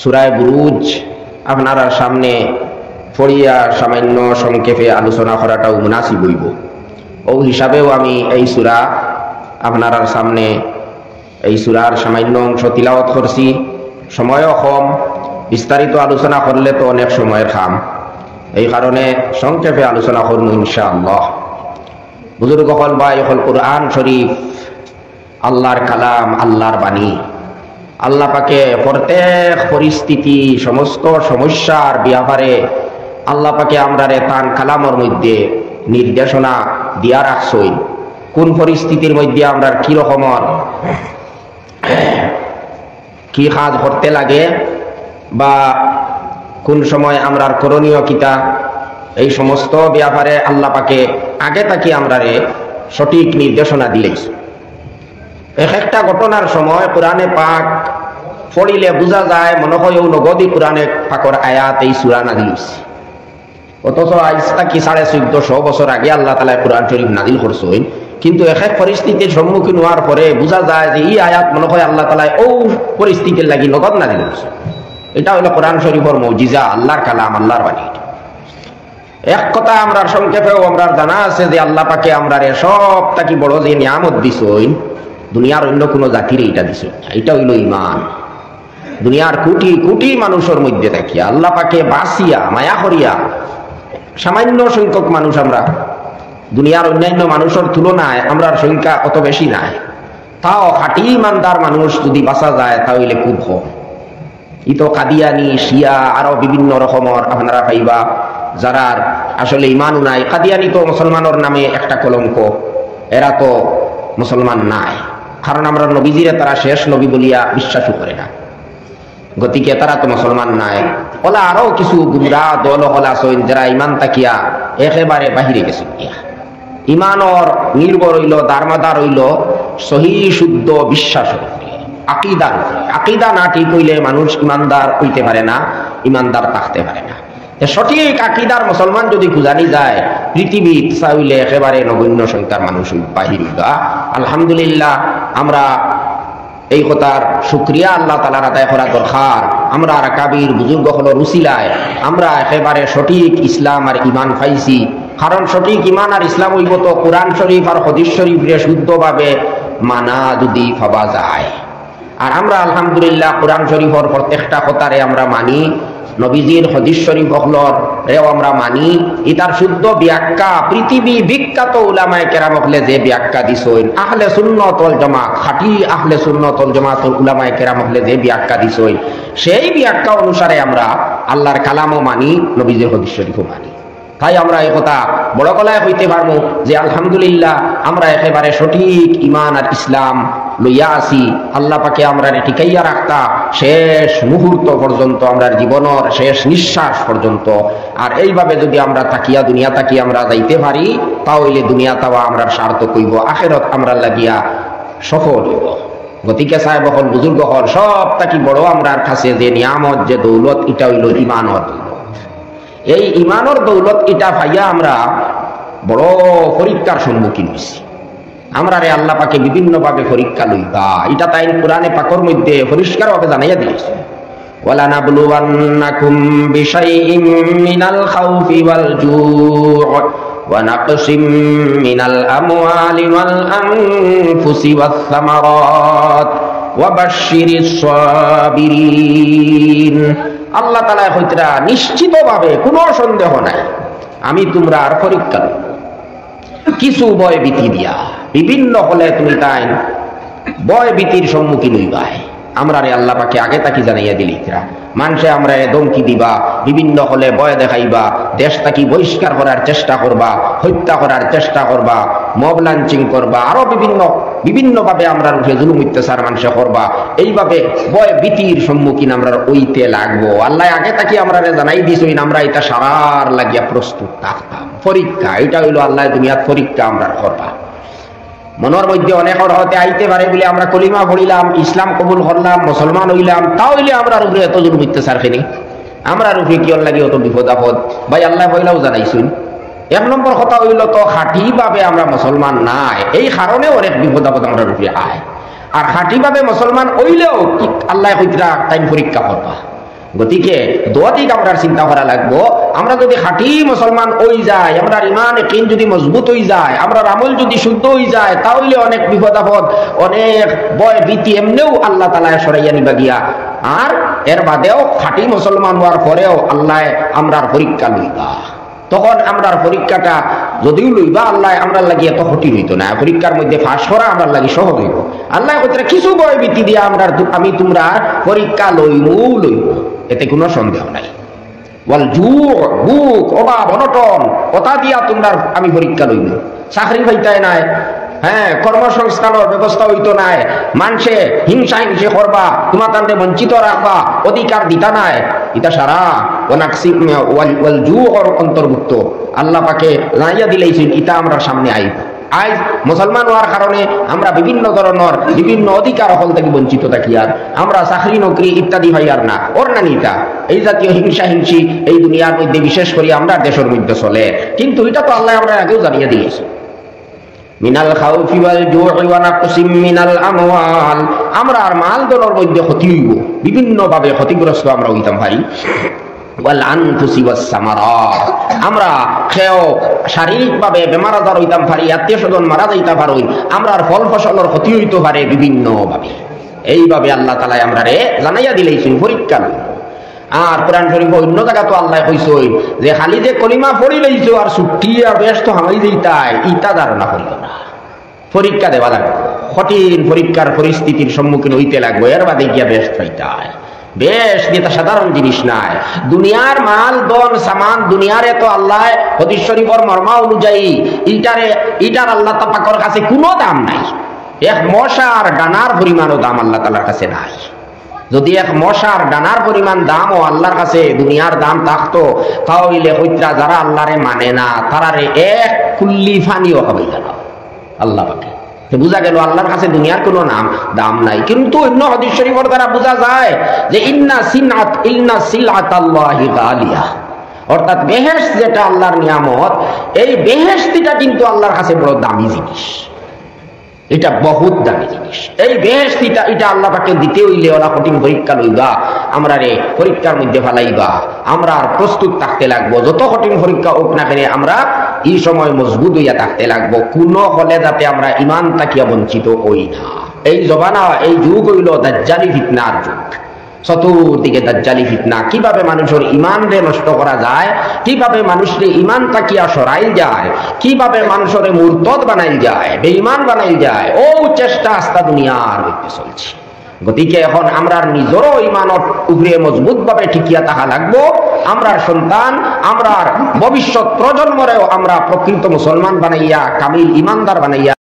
সূরা বুরুজ আপনার সামনে পড়িয়া সামান্য সংক্ষেপে আলোচনা করাটাও মুনাসিব হইব। ও হিসাবেও আমি এই সূরা আপনার সামনে এই সূরার সামান্য অংশ তিলাওয়াত করছি। সময়ও কম, বিস্তারিত আলোচনা করলে তো অনেক সময়ের খাম, এই কারণে সংক্ষেপে আলোচনা করব ইনশাআল্লাহ। বুজুর্গ হল ভাই হল, কুরআন শরীফ আল্লাহর কালাম, আল্লাহর বাণী। আল্লাহ পাকে প্রত্যেক পরিস্থিতি, সমস্ত সমস্যার ব্যাপারে আল্লাহ পাকে আমরারে তান কালামের মধ্যে নির্দেশনা দিয়া রাখছই। কোন পরিস্থিতির মধ্যে আমরা কি রকমের কি কাজ করতে লাগে বা কোন সময় আমরার করণীয় কিতা, এই সমস্ত ব্যাপারে আল্লাহ পাকে আগে থাকি আমরারে সঠিক নির্দেশনা দিলেই। একটা ঘটনার সময় কোরআনে পাক পড়িলে বোঝা যায় মনে হয় নগদী কোরআনে পাকর আয়াত এই সূরা নাযিল হইছে, অথচ আজ থেকে 1450 বছর আগে আল্লাহ তাআলা কোরআন শরীফ নাযিল করছেন। কিন্তু এক পরিস্থিতির সম্মুখীন হওয়ার পরে বোঝা যায় যে এই আয়াত মনে হয় আল্লাহ তাআলা ও পরিস্থিতির লাগি নগদ নাযিল করছে। এটা হলো কোরআন শরীফের মুজিজা, আল্লাহর কালাম, আল্লাহর বাণী। এক কথা আমরা সংক্ষেপেও আমরা জানা আছে যে আল্লাহ পাকে আমরারে সব থেকে বড় যে নিয়ামত দিছেন, দুনিয়ার অন্য কোনো জাতির এইটা দিছে, এটা হইল ঈমান। দুনিয়ার কোটি কোটি মানুষের মধ্যে থাকি আল্লাহ পাকে বাঁচিয়া মায়া করিয়া সামান্য সংখ্যক মানুষ, আমরা দুনিয়ার অন্যান্য মানুষের তুলনায় আমরার সংখ্যা অত বেশি নাই, তাও খাঁটি ইমানদার মানুষ যদি বাঁচা যায় তাহলে খুব কম। ইতো কাদিয়ানি, শিয়া, আরো বিভিন্ন রকমের আপনারা পাইবা যারা আসলে ইমানও নাই। কাদিয়ানি তো মুসলমানের নামে একটা কলঙ্ক, এরা তো মুসলমান নাই, কারণ আমরা নবীজিরে তারা শেষ নবী বলিয়া বিশ্বাসও করে না, গতিকে তারা তো মুসলমান নাই। ওলা আরো কিছু গুমরা দল হল আছেন যারা ইমান তাকিয়া একেবারে বাহিরে গেছে। ইমানর নির্ভর হইল, দারমাদার হইল সহি শুদ্ধ বিশ্বাস, আকিদার উপরে। আকিদা না ঠিক হইলে মানুষ ইমানদার হইতে পারে না, ইমানদার থাকতে পারে না। সঠিক আকিদার মুসলমান যদি খুঁজানি যায় পৃথিবী চাইলে একেবারে নগণ্য সংখ্যার মানুষ বাহির হইবা। আলহামদুলিল্লাহ, আমরা এই কথার শুকরিয়া আল্লাহ তাআলার আদায় করা দরকার। আমরা আর কাবির বুজুর্গ হলো রুসিলায় আমরা একেবারে সঠিক ইসলাম আর ইমান পাইছি। কারণ সঠিক ইমান আর ইসলাম হইব তো কোরআন শরীফ আর হাদিস শরীফে শুদ্ধভাবে মানা যদি ভাবা যায়। আর আমরা আলহামদুলিল্লাহ কোরআন শরীফের প্রত্যেকটা কথারে আমরা মানি, নবীজির হাদিস শরীফ হলেও আমরা মানি। এটার শুদ্ধ ব্যাখ্যা পৃথিবী বিখ্যাত উলামায়ে কেরাম হলে যে ব্যাখ্যা দিছেন, আহলে সুন্নাত ওয়াল জামাত, খাঁটি আহলে সুন্নাত ওয়াল জামাতের উলামায়ে কেরাম হলে যে ব্যাখ্যা দিছেন, সেই ব্যাখ্যা অনুসারে আমরা আল্লাহর কালামও মানি, নবীজির হাদিস শরীফও মানি। তাই আমরা এই কথা বড় গলায় হইতে পারবো যে আলহামদুলিল্লাহ আমরা একেবারে সঠিক ইমান আর ইসলাম লইয়া আসি। আল্লাহ পাকে আমরা টিকাইয়া রাখতা শেষ মুহূর্ত পর্যন্ত, আমরা জীবনের শেষ নিঃশ্বাস পর্যন্ত। আর এইভাবে যদি আমরা তাকিয়া দুনিয়া তাকিয়া আমরা যাইতে পারি, তাহলে দুনিয়া তাওয়া আমরা সার্থক হইব, আখিরাত আমরা লাগিয়া সফল হইব। গতিকে সাহেব হল, বুজুর্গ হল, সব থাকি বড় আমরার কাছে যে নিয়ামত, যে দৌলত, এটা হইল ইমানত। এই ইমানের দৌলত এটা ভাইয়া আমরা বড় পরীক্ষার সম্মুখীন হয়েছি। আমরা রে আল্লাহ পাকে বিভিন্ন ভাবে পরীক্ষা লইবা, এটা তাই কোরআনে পাকের মধ্যে পরিষ্কার ভাবে জানাইয়া দিয়েছে। ওয়ালানাবলুওয়ান্নাকুম বিশাইইম মিনাল খাউফি ওয়াল জু'ই ওয়া নাকসিম মিনাল আমওয়ালি ওয়াল আনফুসি ওয়াস সামারাত ওয়া বাশশিরিস সাবিরিন। আল্লাহ তাআলা হইতরা নিশ্চিতভাবে কোনো সন্দেহ নাই আমি তোমরা আর পরীক্ষা লইব কিছু ভয় ভীতি দিয়া। বিভিন্ন হলে তুমি তাই ভয় ভীতির সম্মুখীন হইবাই। আমরা রে আল্লাহ পাকে আগে তাকি জানাইয়া দিলি, মানুষে আমরা ধমকি দিবা, বিভিন্ন হলে ভয় দেখাইবা, দেশ তাকি বহিষ্কার করার চেষ্টা করবা, হত্যা করার চেষ্টা করবা, মব লাঞ্চিং করবা, আরো বিভিন্ন ভাবে আমরা উঠে জুলুম অত্যাচার মানুষে করবা। এইভাবে ভয় ভীতির সম্মুখীন আমরা হইতে লাগবো। আল্লাহ আগে তাকি আমরা জানাই দিছইন, আমরা এটা সারার লাগিয়া প্রস্তুত থাকতাম। পরীক্ষা এটা হইলো আল্লাহ দুনিয়ার পরীক্ষা আমরা করবা। মনের মধ্যে অনেক হতে আইতে পারে বলে আমরা কলিমা পড়িলাম, ইসলাম কবুল করলাম, মুসলমান হইলাম, তাহলে আমরা উপরে এত জুলুম অত্যাচার খেনি, আমরা উপরে কি লাগে অত বিপদ আপদ ভাই আল্লাহ পয়লাও জানাইছুন। এক নম্বর কথা হইল তো খাঁটি ভাবে আমরা মুসলমান নাই, এই কারণে অনেক বিপদ আপদ আমরা উপরে আয়। আর খাঁটি ভাবে মুসলমান হইলেও আল্লাহ কইতরা টাইম পরীক্ষা করবা। গতিকে দোয়াদিক আমরা চিন্তা করা লাগবো। আমরা যদি খাঁটি মুসলমান হই যায়, আমরা ইমান ইয়াকিন যদি মজবুত হই যায়, আমরা আমল যদি শুদ্ধ হই যায়, তাহলে অনেক বিপদ আপদ, অনেক ভয় ভীতি এমনিও আল্লাহ তাআলা সরাইয়া নিবা গিয়া। আর এর বাদেও খাঁটি মুসলমান হওয়ার পরেও আল্লাহ আমরার পরীক্ষা লইবা। তখন আমরার পরীক্ষাটা যদিও লইবা, আল্লাহ আমরার লাগি এত কঠিন হইতো না। পরীক্ষার মধ্যে ফাঁস করা আমরার লাগি সহজ হইব। আল্লাহ কইরা কিছু ভয় ভীতি দিয়ে আমরা আমি তোমরা পরীক্ষা লইব, এতে কোনো সন্দেহ নাই। ওয়াল বুক অভাব অনটন কথা দিয়া তোমরা আমি পরীক্ষা লইব। চাকরি পাইতাই নাই, হ্যাঁ, কর্মসংস্থানের ব্যবস্থা হইতো নাই, মানুষে হিংসা হিংসে করবা, তোমার তান্তে বঞ্চিত রাখবা, অধিকার দিতা নাই, এটা সারা ওয়াল জুর অন্তর্ভুক্ত। আল্লাহ পাকে জানাইয়া দিলেইছেন ইটা আমরা সামনে আইব। আজ মুসলমান হওয়ার কারণে আমরা বিভিন্ন ধরনের বিভিন্ন অধিকার হল থেকে বঞ্চিত থাকি। আর আমরা চাকরি নকরি ইত্যাদি ভাই আর না ওর না নিতা এই জাতীয় হিংসা হিংসি এই দুনিয়ার মধ্যে বিশেষ করে আমরা দেশের মধ্যে চলে। কিন্তু এটা তো আল্লাহ আমরা আগেও জানিয়ে দিয়েছে, মিনাল খাউফি ওয়াল জু'i ওয়া নাকসিম মিনাল আমওয়াল, আমরা আর মাল দলের মধ্যে ক্ষতি হইব, বিভিন্ন ভাবে ক্ষতিগ্রস্ত আমরা হইতাম পারি। ওয়াল আনফুসি ওয়াস সামারাত, আমরা খেও শারীরিকভাবে বেমার আজার হইতাম পারি, আত্মীয় স্বজন মারা যাইতে পারি, আমরা আর ফল ফসলের ক্ষতি হইতে পারে বিভিন্ন ভাবে। এইভাবে আল্লাহ তাআলা আমরা রে জানাইয়া দিলেইছেন পরীক্ষা। আর কোরআন শরীফ অন্য জায়গা তো আল্লাহ কইছই যে খালি যে কলিমা পড়ি লইছো আর ছুটি আর ব্যস্ত হামাই দিতাই, ইটা ধারণা করিল না। পরীক্ষা দেওয়া লাগবে, কঠিন পরীক্ষার পরিস্থিতির সম্মুখীন হইতে লাগবে, এর বাদে গিয়া ব্যস্ত হইতাই। বেশ যেটা সাধারণ জিনিস নাই। দুনিয়ার মাল দন সামান দুনিয়ারে তো আল্লাহ হাদিস শরীফের মর্মা অনুযায়ী ইটার আল্লাহ পাকের কাছে কোনো দাম নাই। এক মশার ডানার পরিমাণও দাম আল্লাহ তাআলার কাছে নাই। যদি এক মশার ডানার পরিমাণ দাম ও আল্লাহর কাছে দুনিয়ার দাম থাকতো, তাহলে হইত্রা যারা আল্লাহরে মানে না তারারে এক কুল্লি ফানিও হবে না আল্লাহ পাকে। বুঝা গেল আল্লাহর কাছে দুনিয়ার কোনো দাম নাই। কিন্তু অন্য হাদিস শরীফের দ্বারা বোঝা যায় যে ইন্না সিলআতাল্লাহি গালিয়া, অর্থাৎ বেহেশত যেটা আল্লাহর নিয়ামত, এই বেহেশতিটা কিন্তু আল্লাহর কাছে বড় দামি জিনিস, এটা বহুত দামি জিনিস। এই বেহেশতিটা এটা আল্লাহ পাকে দিতে হইলে ওরা কঠিন পরীক্ষা লইবা, আমরা রে পরীক্ষার মধ্যে ফেলাইবা, আমরা আর প্রস্তুত থাকতে লাগবো। যত কঠিন পরীক্ষা হোক না কেন আমরা এই সময় মজবুত হইয়া থাকতে লাগবো, কোন হলে যাতে আমরা ইমান তাকিয়া বঞ্চিত হই না। এই জমানা এই যুগ হইল দাজ্জালি ফিতনার যুগ। চতুর্দিকে দাজ্জালি ফিতনা, কিভাবে মানুষের ইমান রে নষ্ট করা যায়, কিভাবে মানুষের ইমান তাকিয়া সরাই যায়, কিভাবে মানুষের মুরতাদ বানাই যায়, বেঈমান বানাই যায়, ও চেষ্টা আস্তা দুনিয়ার মধ্যে চলছে। গতিকে এখন আমরা নিজেরও ইমানের উপরে মজবুত ভাবে টিকিয়া থাকা লাগবো। আমরার সন্তান, আমরার ভবিষ্যৎ প্রজন্মরেও আমরা প্রকৃত মুসলমান বানাইয়া, কামিল ইমানদার বানাইয়া